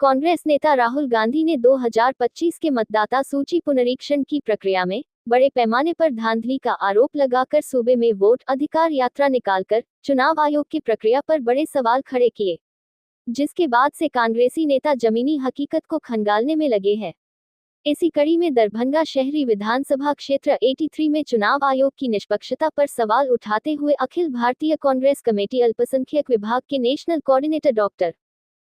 कांग्रेस नेता राहुल गांधी ने 2025 के मतदाता सूची पुनरीक्षण की प्रक्रिया में बड़े पैमाने पर धांधली का आरोप लगाकर सूबे में वोट अधिकार यात्रा निकालकर चुनाव आयोग की प्रक्रिया पर बड़े सवाल खड़े किए, जिसके बाद से कांग्रेसी नेता जमीनी हकीकत को खंगालने में लगे हैं। इसी कड़ी में दरभंगा शहरी विधानसभा क्षेत्र 83 में चुनाव आयोग की निष्पक्षता पर सवाल उठाते हुए अखिल भारतीय कांग्रेस कमेटी अल्पसंख्यक विभाग के national coordinator doctor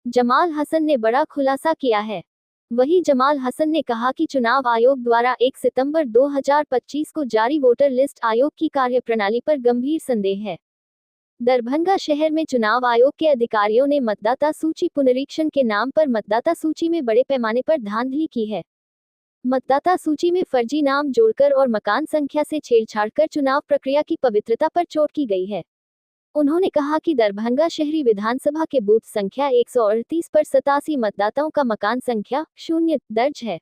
Jamal Hasan ने बड़ा खुलासा किया है। वहीं जमाल हसन ने कहा कि चुनाव आयोग द्वारा 1 सितंबर 2025 को जारी वोटर लिस्ट आयोग की कार्यप्रणाली पर गंभीर संदेह है। दरभंगा शहर में चुनाव आयोग के अधिकारियों ने मतदाता सूची पुनरीक्षण के नाम पर मतदाता सूची में बड़े पैमाने पर धांधली की है। मतदाता सूची में फर्जी नाम जोड़कर और मकान संख्या से छेड़छाड़ कर चुनाव प्रक्रिया की पवित्रता पर चोट की गई है। उन्होंने कहा कि दरभंगा शहरी विधानसभा के बूथ संख्या 138 पर 87 मतदाताओं का मकान संख्या 0 दर्ज है।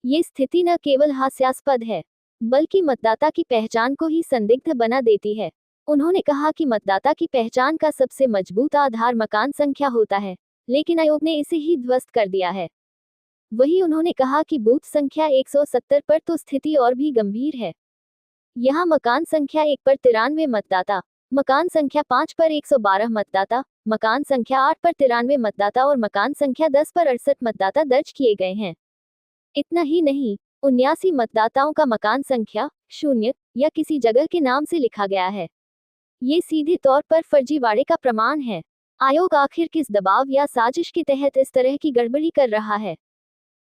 ये स्थिति न केवल हास्यास्पद है, बल्कि मतदाता की पहचान को ही संदिग्ध बना देती है। उन्होंने कहा कि मतदाता की पहचान का सबसे मजबूत आधार मकान संख्या होता है, लेकिन आयोग ने इसे ही ध्वस्त कर दिया है। वहीं उन्होंने कहा कि बूथ संख्या 170 पर तो स्थिति और भी गंभीर है। यहाँ मकान संख्या 1 पर 93 मतदाता, मकान संख्या 5 पर 112 मतदाता, मकान संख्या 8 पर 93 मतदाता और मकान संख्या 10 पर 68 मतदाता दर्ज किए गए हैं। इतना ही नहीं, 79 मतदाताओं का मकान संख्या 0 या किसी जगह के नाम से लिखा गया है। ये सीधे तौर पर फर्जीवाड़े का प्रमाण है। आयोग आखिर किस दबाव या साजिश के तहत इस तरह की गड़बड़ी कर रहा है?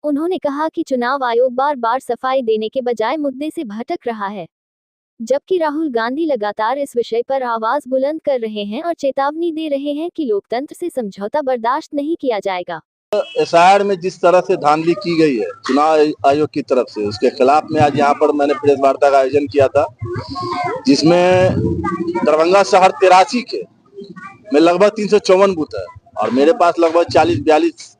उन्होंने कहा कि चुनाव आयोग बार बार सफाई देने के बजाय मुद्दे से भटक रहा है, जबकि राहुल गांधी लगातार इस विषय पर आवाज बुलंद कर रहे हैं और चेतावनी दे रहे हैं कि लोकतंत्र से समझौता बर्दाश्त नहीं किया जाएगा। एसआईआर में जिस तरह से धांधली की गई है चुनाव आयोग की तरफ से, उसके खिलाफ में आज यहाँ पर मैंने प्रेस वार्ता का आयोजन किया था, जिसमें दरभंगा शहर 83 के में लगभग 354 बूथ है और मेरे पास लगभग 40-42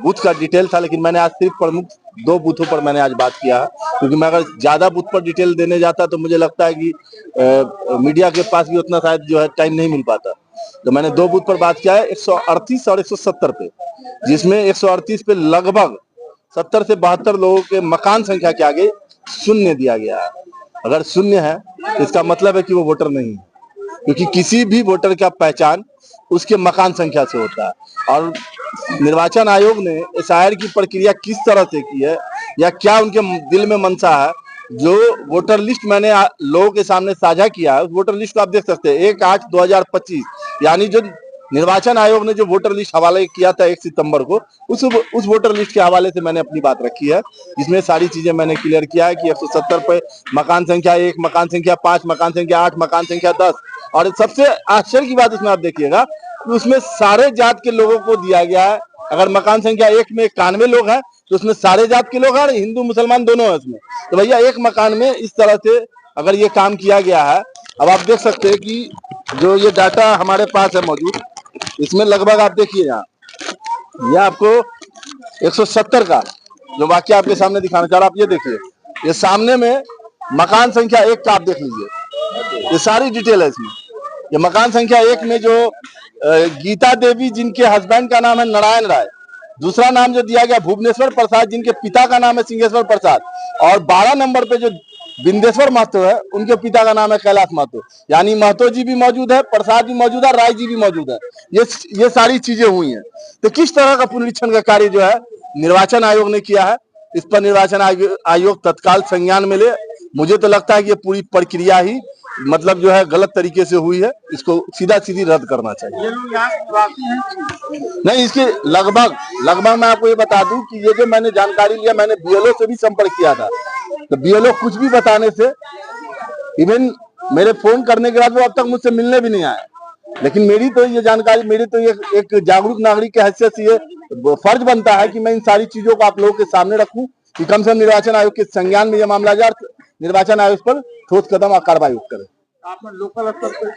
बूथ का डिटेल था। लेकिन मैंने आज सिर्फ प्रमुख 2 बूथों पर मैंने आज बात किया, क्योंकि मैं अगर ज्यादा बूथ पर डिटेल देने जाता तो मुझे लगता है कि मीडिया के पास भी उतना शायद जो है टाइम नहीं मिल पाता। तो मैंने 2 बूथ पर बात किया है, 138 और 170 पे, जिसमें 138 पे लगभग 70 से 72 लोगों के मकान संख्या के आगे 0 दिया गया है। अगर 0 है तो इसका मतलब है कि वो वोटर नहीं है, क्योंकि किसी भी वोटर का पहचान उसके मकान संख्या से होता है। और निर्वाचन आयोग ने एसआईआर की प्रक्रिया किस तरह से की है या क्या उनके दिल में मनसा है, जो वोटर लिस्ट मैंने लोगों के सामने साझा किया है, उस वोटर लिस्ट को आप देख सकते हैं। 1/8/2025 यानी जो निर्वाचन आयोग ने जो वोटर लिस्ट हवाले किया था 1 सितंबर को, उस वोटर लिस्ट के हवाले से मैंने अपनी बात रखी है, जिसमें सारी चीजें मैंने क्लियर किया है कि 170 पे मकान संख्या 1, मकान संख्या 5, मकान संख्या 8, मकान संख्या 10। और सबसे आश्चर्य की बात इसमें आप देखिएगा, उसमें सारे जात के लोगों को दिया गया है। अगर मकान संख्या 1 में 91 लोग हैं तो उसमें सारे जात के लोग हैं, हिंदू मुसलमान दोनों हैं उसमें। तो भैया एक मकान में इस तरह से अगर ये काम किया गया है, अब आप देख सकते हैं कि जो ये डाटा हमारे पास है मौजूद, इसमें लगभग आप देखिए यहाँ, यह आपको 170 का जो वाक्य आपके सामने दिखाना चाह रहा, आप ये देखिए, ये सामने में मकान संख्या 1 का आप देख लीजिए, ये सारी डिटेल है इसमें। ये मकान संख्या 1 में जो गीता देवी जिनके हस्बैंड का नाम है नारायण राय, दूसरा नाम जो दिया गया भुवनेश्वर प्रसाद जिनके पिता का नाम है सिंहेश्वर प्रसाद, और 12 नंबर पे जो बिंदेश्वर महतो है उनके पिता का नाम है कैलाश महतो। यानी महतो जी भी मौजूद है, प्रसाद भी मौजूद है, राय जी भी मौजूद है। ये सारी चीजें हुई हैं। तो किस तरह का पुनरीक्षण का कार्य जो है निर्वाचन आयोग ने किया है, इस पर निर्वाचन आयोग तत्काल संज्ञान में ले। मुझे तो लगता है कि ये पूरी प्रक्रिया ही मतलब जो है गलत तरीके से हुई है, इसको सीधी रद्द करना चाहिए। नहीं, इसके लगभग मैं आपको ये बता दूं कि ये जो मैंने जानकारी लिया, मैंने बीएलओ से भी संपर्क किया था, तो बीएलओ कुछ भी बताने से, इवन मेरे फोन करने के बाद वो अब तक मुझसे मिलने भी नहीं आए। लेकिन मेरी तो ये जानकारी, मेरी तो ये एक जागरूक नागरिक की हैसियत से ये फर्ज बनता है कि मैं इन सारी चीजों को आप लोगों के सामने रखूं कि कम से कम निर्वाचन आयोग के संज्ञान में यह मामला जाए, निर्वाचन आयोग पर ठोस कदम और कार्रवाई करे। आपने लोकल स्तर पर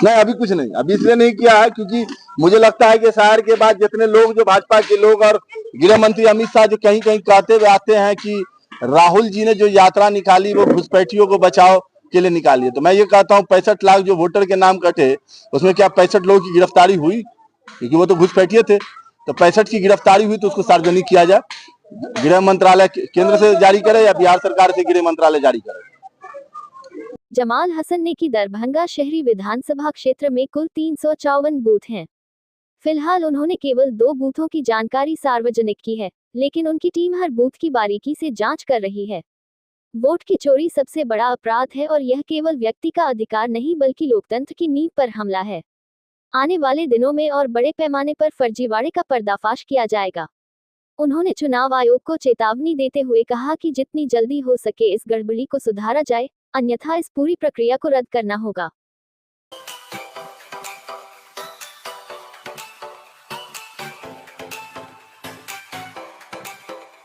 नहीं, अभी कुछ नहीं, अभी इसलिए नहीं किया है क्योंकि मुझे लगता है कि एसआईआर के बाद जितने लोग, जो भाजपा के लोग और गृह मंत्री अमित शाह जो कहीं कहीं कहते हुए आते हैं कि राहुल जी ने जो यात्रा निकाली वो घुसपैठियों को बचाओ के लिए निकाली है, तो मैं ये कहता हूँ 65 लाख जो वोटर के नाम कटे, उसमें क्या 65 लोगों की गिरफ्तारी हुई? क्योंकि वो तो घुसपैठिए थे। तो 65 की गिरफ्तारी हुई तो उसको सार्वजनिक किया जाए। गृह मंत्रालय केंद्र से जारी करे या बिहार सरकार से गृह मंत्रालय जारी करे। जमाल हसन ने की दरभंगा शहरी विधानसभा क्षेत्र में कुल 354 बूथ हैं। फिलहाल उन्होंने केवल 2 बूथों की जानकारी सार्वजनिक की है, लेकिन उनकी टीम हर बूथ की बारीकी से जांच कर रही है। वोट की चोरी सबसे बड़ा अपराध है और यह केवल व्यक्ति का अधिकार नहीं बल्कि लोकतंत्र की नींव पर हमला है। आने वाले दिनों में और बड़े पैमाने पर फर्जीवाड़े का पर्दाफाश किया जाएगा। उन्होंने चुनाव आयोग को चेतावनी देते हुए कहा कि जितनी जल्दी हो सके इस गड़बड़ी को सुधारा जाए, अन्यथा इस पूरी प्रक्रिया को रद्द करना होगा।